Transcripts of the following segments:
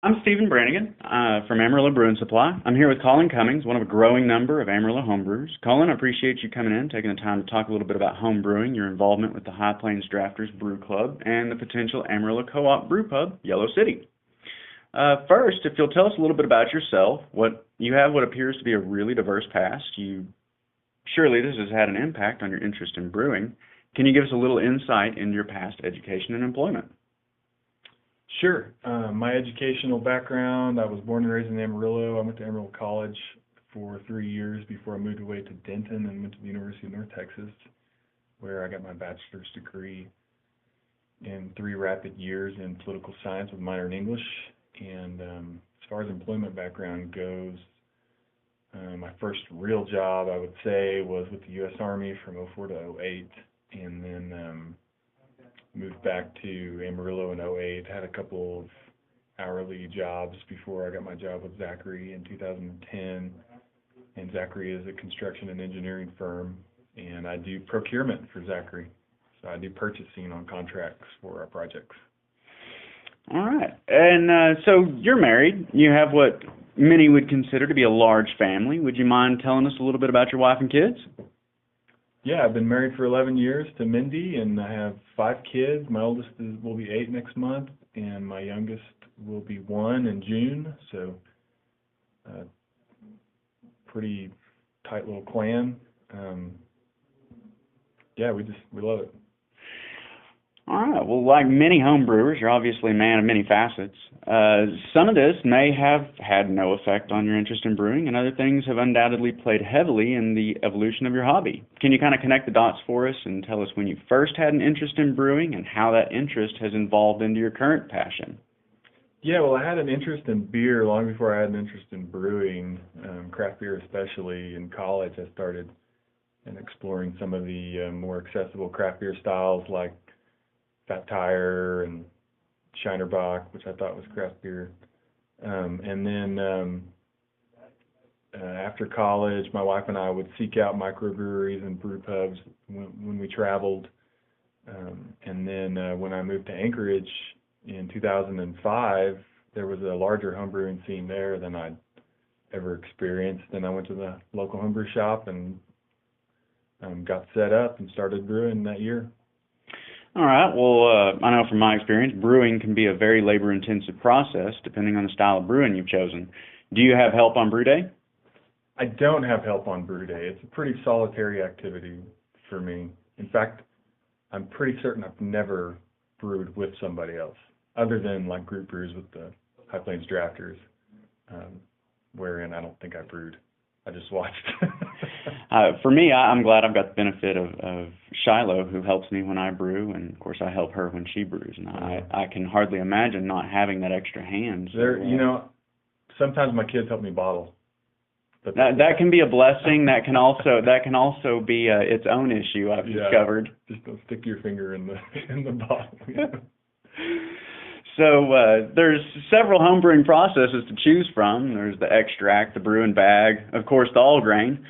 I'm Stephen Branigan from Amarillo Brewing Supply. I'm here with Colin Cummings, one of a growing number of Amarillo homebrewers. Colin, I appreciate you coming in, taking the time to talk a little bit about home brewing, your involvement with the High Plains Drafters Brew Club, and the potential Amarillo Co-op Brew Pub, Yellow City. First, if you'll tell us a little bit about yourself, what appears to be a really diverse past. Surely this has had an impact on your interest in brewing. Can you give us a little insight into your past education and employment? Sure. My educational background, I was born and raised in Amarillo. I went to Amarillo College for 3 years before I moved away to Denton and went to the University of North Texas, where I got my bachelor's degree in 3 rapid years in political science with a minor in English. And as far as employment background goes, my first real job, I would say, was with the U.S. Army from '04 to '08, and then moved back to Amarillo in '08, had a couple of hourly jobs before I got my job with Zachary in 2010. And Zachary is a construction and engineering firm, and I do procurement for Zachary. So I do purchasing on contracts for our projects. All right. And so you're married. You have what many would consider to be a large family. Would you mind telling us a little bit about your wife and kids? Yeah, I've been married for 11 years to Mindy, and I have 5 kids. My oldest will be 8 next month, and my youngest will be 1 in June. So, pretty tight little clan. Yeah, we love it. All right. Well, like many home brewers, you're obviously a man of many facets. Some of this may have had no effect on your interest in brewing, and other things have undoubtedly played heavily in the evolution of your hobby. Can you kind of connect the dots for us and tell us when you first had an interest in brewing and how that interest has evolved into your current passion? Yeah, well, I had an interest in beer long before I had an interest in brewing, craft beer especially. In college, I started exploring some of the more accessible craft beer styles like Fat Tire and Shinerbach, which I thought was craft beer. And then after college, my wife and I would seek out microbreweries and brew pubs when we traveled. And then when I moved to Anchorage in 2005, there was a larger homebrewing scene there than I'd ever experienced. And I went to the local homebrew shop and got set up and started brewing that year. All right. Well, I know from my experience, brewing can be a very labor-intensive process depending on the style of brewing you've chosen. Do you have help on brew day? I don't have help on brew day. It's a pretty solitary activity for me. In fact, I'm pretty certain I've never brewed with somebody else, other than like group brews with the High Plains Drafters, wherein I don't think I brewed. I just watched. For me, I'm glad I've got the benefit of Shiloh, who helps me when I brew, and of course I help her when she brews. And I can hardly imagine not having that extra hand. So, sometimes my kids help me bottle. But that can be a blessing. That can also be its own issue. I've discovered. Just don't stick your finger in the bottle. So there's several homebrewing processes to choose from. There's the extract, the brew and bag, of course the all grain.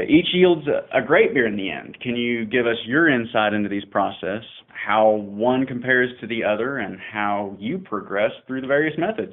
Each yields a great beer in the end. Can you give us your insight into these processes, how one compares to the other, and how you progress through the various methods?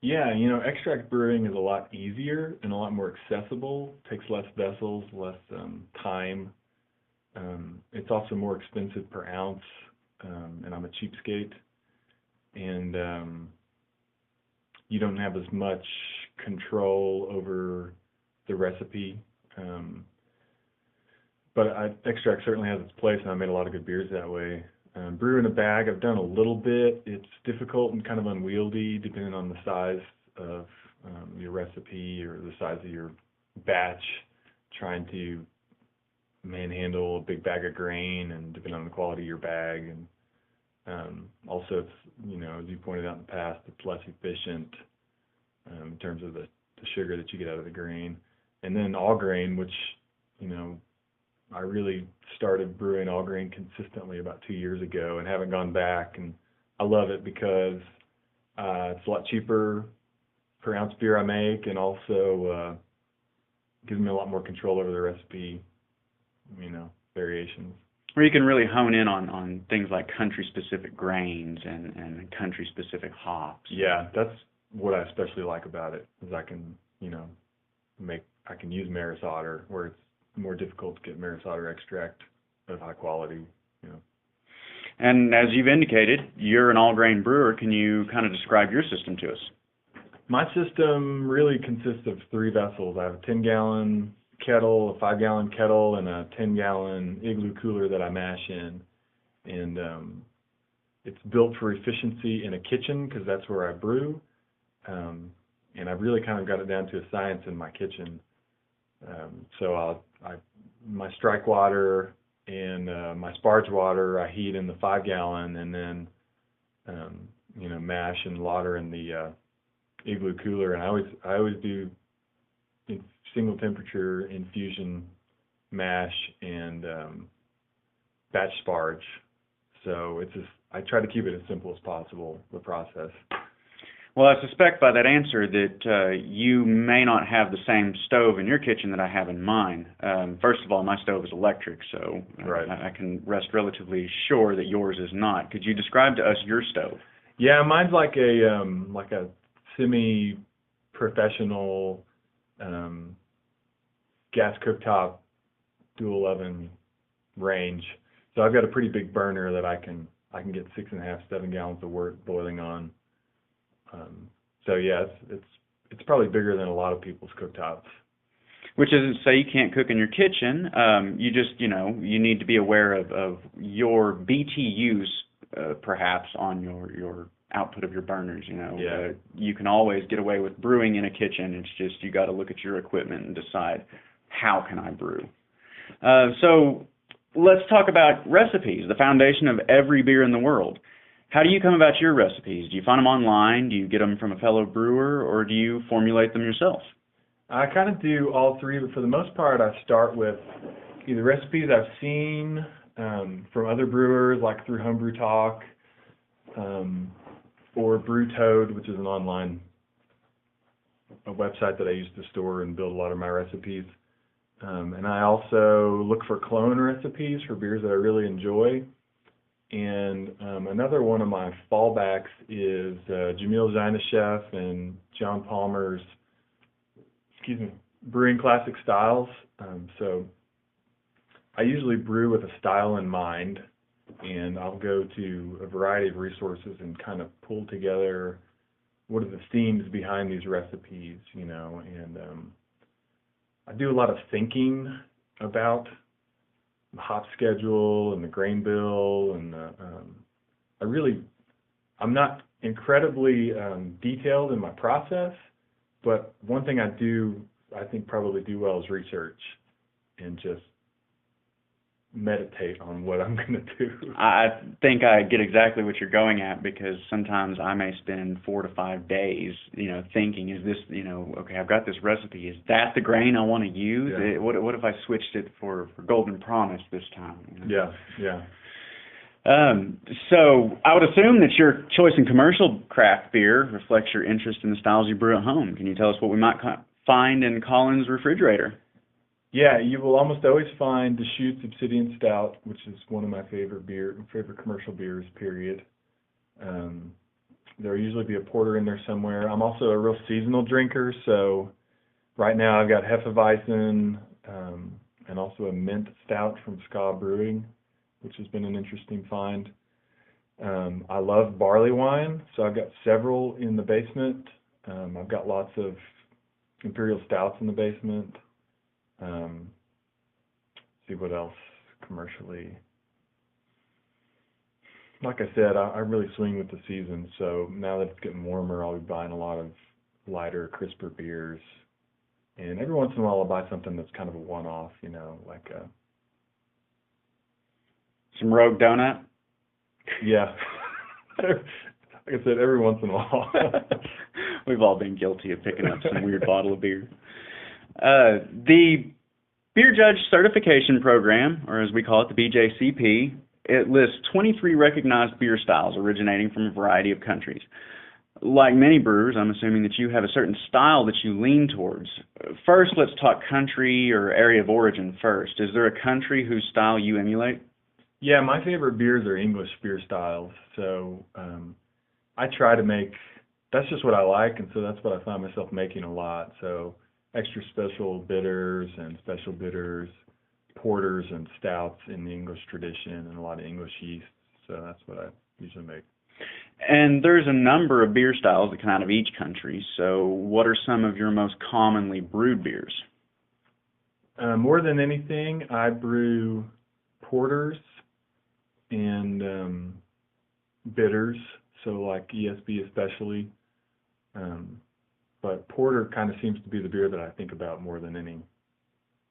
Yeah, extract brewing is a lot easier and a lot more accessible. It takes less vessels, less time. It's also more expensive per ounce, and I'm a cheapskate. And you don't have as much control over the recipe. But extract certainly has its place, and I made a lot of good beers that way. Brew in a bag, I've done a little bit. It's difficult and kind of unwieldy depending on the size of your recipe or the size of your batch, trying to manhandle a big bag of grain and depending on the quality of your bag. And also, it's, as you pointed out in the past, it's less efficient in terms of the sugar that you get out of the grain. And then all grain, which, I really started brewing all grain consistently about 2 years ago and haven't gone back. And I love it because it's a lot cheaper per ounce beer I make, and also gives me a lot more control over the recipe, variations. Where you can really hone in on things like country-specific grains and country-specific hops. Yeah, that's what I especially like about it, is I can, I can use Maris Otter where it's more difficult to get Maris Otter extract of high quality. And as you've indicated, you're an all-grain brewer. Can you kind of describe your system to us? My system really consists of 3 vessels. I have a 10-gallon kettle, a 5-gallon kettle, and a 10-gallon igloo cooler that I mash in. And it's built for efficiency in a kitchen because that's where I brew. And I've really kind of got it down to a science in my kitchen. So my strike water and my sparge water I heat in the 5-gallon, and then mash and lauter in the igloo cooler. And I always do single temperature infusion mash and batch sparge. So I try to keep it as simple as possible, the process. Well, I suspect by that answer that you may not have the same stove in your kitchen that I have in mine. First of all, my stove is electric, so right. I can rest relatively sure that yours is not. Could you describe to us your stove? Yeah, mine's like a semi-professional gas cooktop dual oven range. So I've got a pretty big burner that I can get 6.5, 7 gallons of wort boiling on. So yeah, it's probably bigger than a lot of people's cooktops. Which isn't to say you can't cook in your kitchen. You just, you need to be aware of your BTUs, perhaps, on your output of your burners. Yeah. You can always get away with brewing in a kitchen. It's just you got to look at your equipment and decide, how can I brew? So let's talk about recipes, the foundation of every beer in the world. How do you come about your recipes? Do you find them online? Do you get them from a fellow brewer, or do you formulate them yourself? I kind of do all 3, but for the most part, I start with either recipes I've seen from other brewers, like through Homebrew Talk, or Brew Toad, which is an online website that I use to store and build a lot of my recipes. And I also look for clone recipes for beers that I really enjoy. And another one of my fallbacks is Jamil Zainasheff and John Palmer's, Brewing Classic Styles. So I usually brew with a style in mind, and I'll go to a variety of resources and kind of pull together what are the themes behind these recipes, and I do a lot of thinking about the hop schedule and the grain bill, and I'm not incredibly detailed in my process, but one thing I think probably do well is research and just meditate on what I'm going to do. I think I get exactly what you're going at, because sometimes I may spend 4 to 5 days, thinking, is this, okay, I've got this recipe. Is that the grain I want to use? Yeah. What if I switched it for Golden Promise this time? Yeah. So I would assume that your choice in commercial craft beer reflects your interest in the styles you brew at home. Can you tell us what we might find in Colin's refrigerator? Yeah, you will almost always find Deschutes Obsidian Stout, which is one of my favorite commercial beers, period. There'll usually be a porter in there somewhere. I'm also a real seasonal drinker, so right now I've got Hefeweizen and also a mint stout from Ska Brewing, which has been an interesting find. I love barley wine, so I've got several in the basement. I've got lots of imperial stouts in the basement. See what else commercially. Like I said, I really swing with the season, so now that it's getting warmer, I'll be buying a lot of lighter, crisper beers. And every once in a while I'll buy something that's kind of a one-off, like some Rogue Donut? Yeah. Like I said, every once in a while. We've all been guilty of picking up some weird bottle of beer. The Beer Judge Certification Program, or as we call it, the BJCP, it lists 23 recognized beer styles originating from a variety of countries. Like many brewers, I'm assuming that you have a certain style that you lean towards. First, let's talk country or area of origin first. Is there a country whose style you emulate? Yeah, my favorite beers are English beer styles. So I try to make, that's just what I like, and so that's what I find myself making a lot. So extra special bitters and special bitters, porters and stouts in the English tradition, and a lot of English yeasts. So that's what I usually make. And there's a number of beer styles that come out of each country. So what are some of your most commonly brewed beers? More than anything, I brew porters and bitters, so like ESB especially. But porter kind of seems to be the beer that I think about more than any.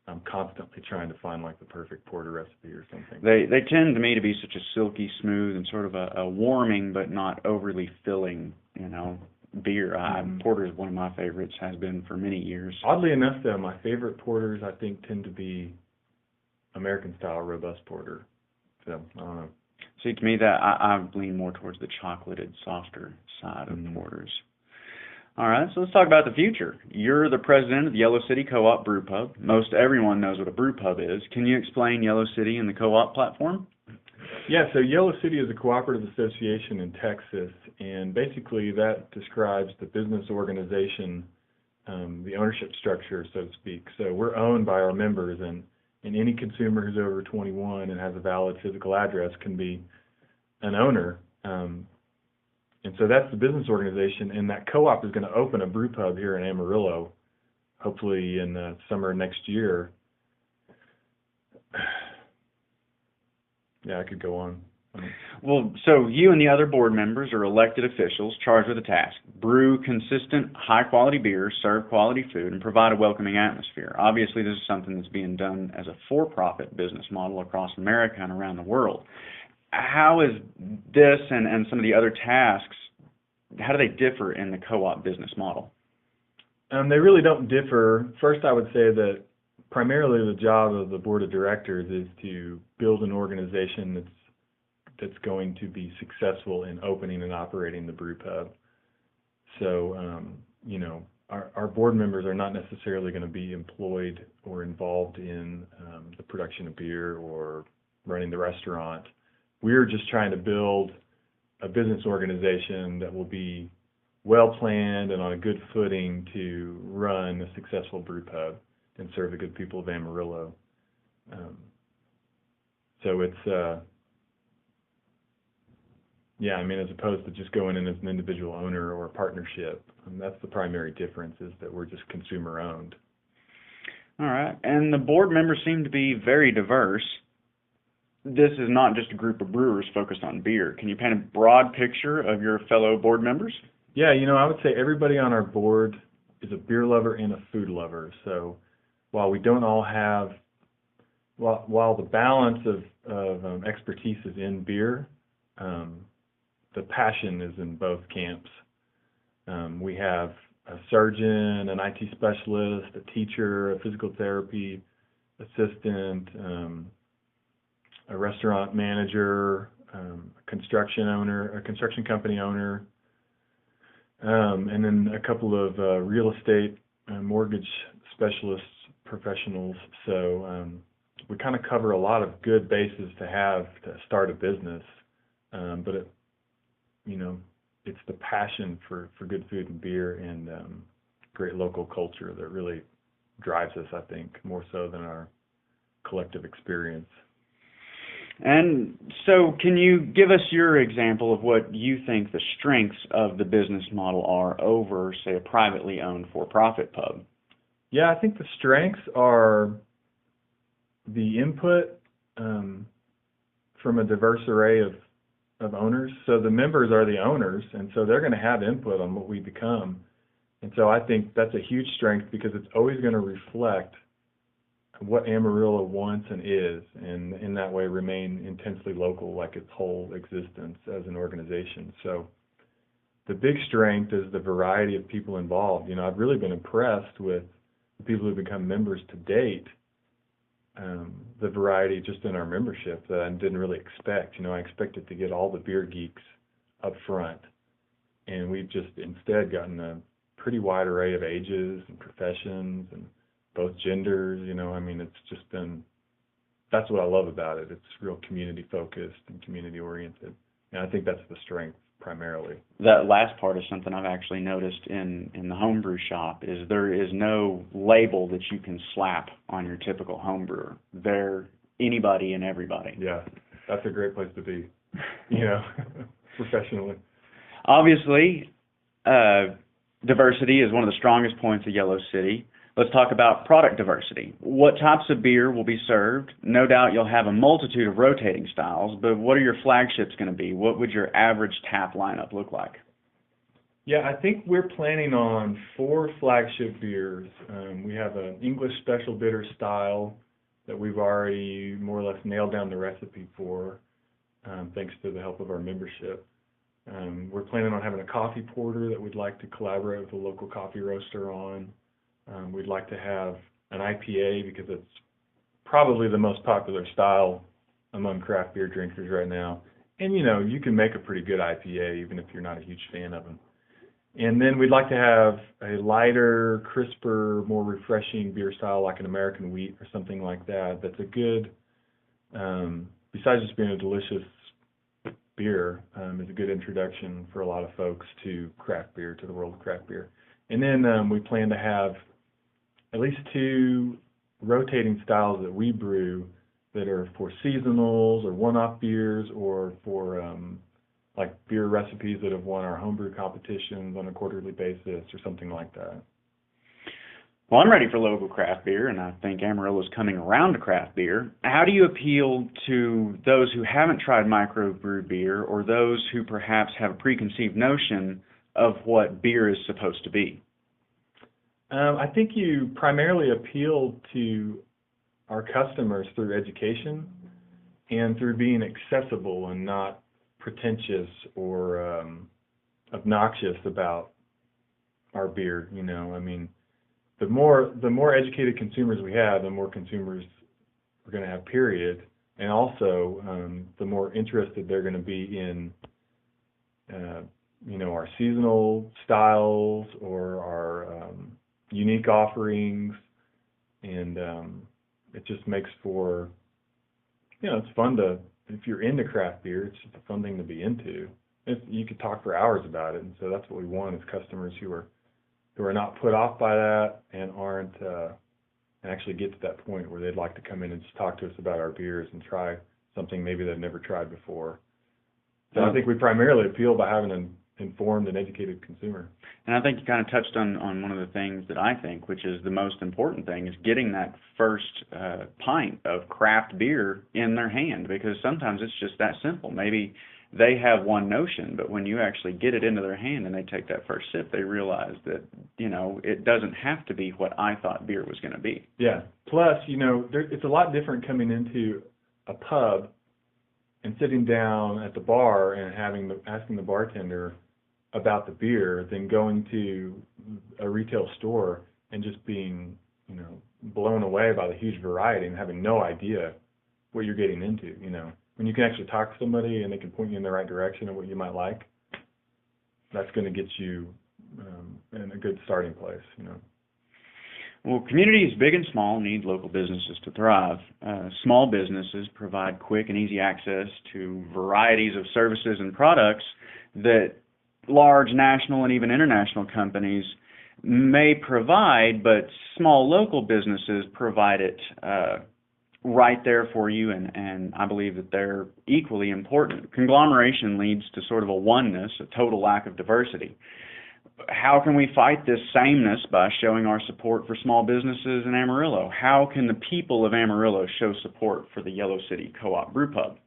I'm constantly trying to find like the perfect porter recipe or something. They tend to me to be such a silky smooth and sort of a warming but not overly filling, beer. Porter is one of my favorites, has been for many years. Oddly enough, though, my favorite porters I think tend to be American style robust porter. So I don't know. See, to me that I lean more towards the chocolated, softer side of porters. All right, so let's talk about the future. You're the president of the Yellow City Co-op Brew Pub. Most everyone knows what a brew pub is. Can you explain Yellow City and the co-op platform? Yeah, so Yellow City is a cooperative association in Texas, and basically that describes the business organization, the ownership structure, so to speak. So we're owned by our members, and any consumer who's over 21 and has a valid physical address can be an owner. And so that's the business organization, and that co-op is going to open a brew pub here in Amarillo, hopefully in summer next year. Yeah, I could go on. Well, so you and the other board members are elected officials charged with a task: brew consistent, high-quality beer, serve quality food, and provide a welcoming atmosphere. Obviously, this is something that's being done as a for-profit business model across America and around the world. How is this and some of the other tasks, how do they differ in the co-op business model? They really don't differ. First, I would say that primarily the job of the board of directors is to build an organization that's going to be successful in opening and operating the brew pub. So, our board members are not necessarily going to be employed or involved in the production of beer or running the restaurant. We're just trying to build a business organization that will be well planned and on a good footing to run a successful brew pub and serve the good people of Amarillo. So it's, as opposed to just going in as an individual owner or a partnership. That's the primary difference, is that we're just consumer owned. All right. And the board members seem to be very diverse. This is not just a group of brewers focused on beer. Can you paint a broad picture of your fellow board members? Yeah, I would say everybody on our board is a beer lover and a food lover. So while we don't all have, while the balance of expertise is in beer, the passion is in both camps. We have a surgeon, an IT specialist, a teacher, a physical therapy assistant, a restaurant manager, a construction company owner, and then a couple of real estate mortgage specialists, professionals. So we kind of cover a lot of good bases to have to start a business, but it's the passion for good food and beer and great local culture that really drives us, I think, more so than our collective experience. And so can you give us your example of what you think the strengths of the business model are over, say, a privately owned for-profit pub? Yeah, I think the strengths are the input from a diverse array of owners. So the members are the owners, and so they're going to have input on what we become. And so I think that's a huge strength, because it's always going to reflect what Amarillo wants and is, and in that way remain intensely local, like its whole existence as an organization. So the big strength is the variety of people involved. I've really been impressed with the people who've become members to date, the variety just in our membership that I didn't really expect. I expected to get all the beer geeks up front, and we've just instead gotten a pretty wide array of ages and professions and both genders. It's just been that's what I love about it. It's real community focused and community oriented, and I think that's the strength primarily. That last part is something I've actually noticed in the homebrew shop, is there is no label that you can slap on your typical homebrewer. They're anybody and everybody. Yeah, that's a great place to be, you know, professionally. Obviously, diversity is one of the strongest points of Yellow City. Let's talk about product diversity. What types of beer will be served? No doubt you'll have a multitude of rotating styles, but what are your flagships going to be? What would your average tap lineup look like? Yeah, I think we're planning on 4 flagship beers. We have an English special bitter style that we've already more or less nailed down the recipe for, thanks to the help of our membership. We're planning on having a coffee porter that we'd like to collaborate with a local coffee roaster on. We'd like to have an IPA because it's probably the most popular style among craft beer drinkers right now. And, you know, you can make a pretty good IPA even if you're not a huge fan of them. And then we'd like to have a lighter, crisper, more refreshing beer style like an American wheat or something like that. That's a good, besides just being a delicious beer, is a good introduction for a lot of folks to craft beer, to the world of craft beer. And then we plan to have at least 2 rotating styles that we brew that are for seasonals or one-off beers, or for like beer recipes that have won our homebrew competitions on a quarterly basis or something like that. Well, I'm ready for local craft beer, and I think Amarillo's coming around to craft beer. How do you appeal to those who haven't tried microbrew beer, or those who perhaps have a preconceived notion of what beer is supposed to be? I think you primarily appeal to our customers through education and through being accessible and not pretentious or obnoxious about our beer. You know, I mean, the more educated consumers we have, the more consumers we're going to have, period. And also, the more interested they're going to be in, you know, our seasonal styles or our unique offerings, and it just makes for, you know, it's fun to, if you're into craft beer, it's just a fun thing to be into. You could talk for hours about it, and so that's what we want, is customers who are not put off by that and aren't and actually get to that point where they'd like to come in and just talk to us about our beers and try something maybe they've never tried before. So I think we primarily appeal by having an informed and educated consumer. And I think you kind of touched on one of the things that I think, which is the most important thing, is getting that first pint of craft beer in their hand, because sometimes it's just that simple. Maybe they have one notion, but when you actually get it into their hand and they take that first sip, they realize that, you know, it doesn't have to be what I thought beer was going to be. Yeah. Plus, you know, it's a lot different coming into a pub and sitting down at the bar and asking the bartender about the beer than going to a retail store and just being, you know, blown away by the huge variety and having no idea what you're getting into. You know, when you can actually talk to somebody and they can point you in the right direction of what you might like, that's going to get you in a good starting place, you know. Well, communities big and small need local businesses to thrive. Small businesses provide quick and easy access to varieties of services and products that large national and even international companies may provide, but small local businesses provide it right there for you, and I believe that they're equally important. Conglomeration leads to sort of a oneness, a total lack of diversity. How can we fight this sameness? By showing our support for small businesses in Amarillo. How can the people of Amarillo show support for the Yellow City Co-op Brew Pub?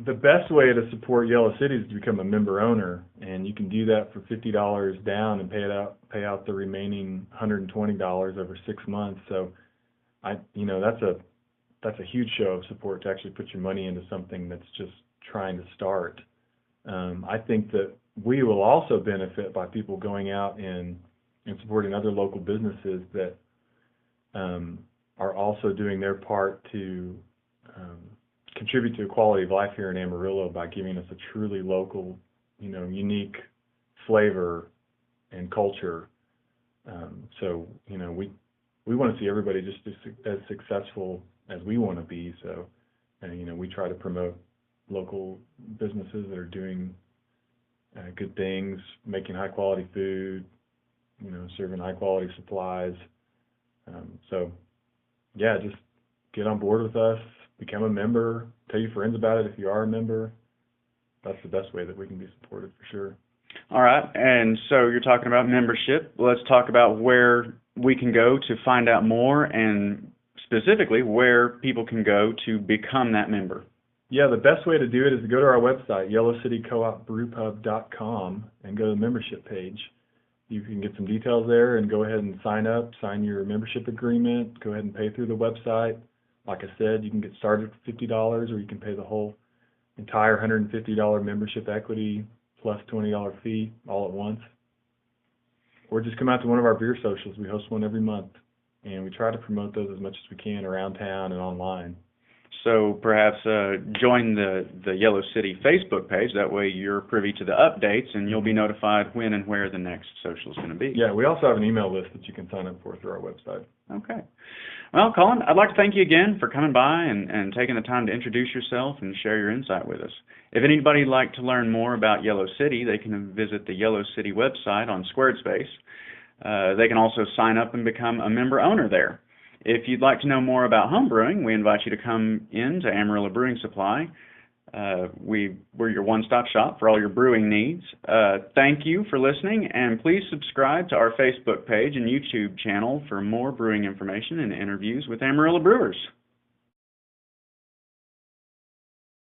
The best way to support Yellow City is to become a member owner, and you can do that for $50 down and pay out the remaining $120 over 6 months. So, you know, that's a huge show of support to actually put your money into something that's just trying to start. I think that we will also benefit by people going out and supporting other local businesses that are also doing their part to contribute to the quality of life here in Amarillo by giving us a truly local, you know, unique flavor and culture. So, you know, we want to see everybody just as successful as we want to be. So, and we try to promote local businesses that are doing good things, making high quality food, serving high quality supplies. So, yeah, just get on board with us, become a member, tell your friends about it if you are a member. That's the best way that we can be supported for sure. All right, and so you're talking about membership. Let's talk about where we can go to find out more, and specifically where people can go to become that member. Yeah, the best way to do it is to go to our website, yellowcitycoopbrewpub.com, and go to the membership page. You can get some details there and go ahead and sign up, sign your membership agreement, go ahead and pay through the website. Like I said, you can get started for $50, or you can pay the whole entire $150 membership equity plus $20 fee all at once. Or just come out to one of our beer socials. We host one every month, and we try to promote those as much as we can around town and online. So perhaps join the Yellow City Facebook page. That way you're privy to the updates, and you'll be notified when and where the next social is going to be. Yeah, we also have an email list that you can sign up for through our website. Okay. Well, Colin, I'd like to thank you again for coming by and taking the time to introduce yourself and share your insight with us. If anybody would like to learn more about Yellow City, they can visit the Yellow City website on Squarespace. They can also sign up and become a member owner there. If you'd like to know more about homebrewing, we invite you to come in to Amarillo Brewing Supply. We're your one-stop shop for all your brewing needs. Thank you for listening, and please subscribe to our Facebook page and YouTube channel for more brewing information and interviews with Amarillo brewers.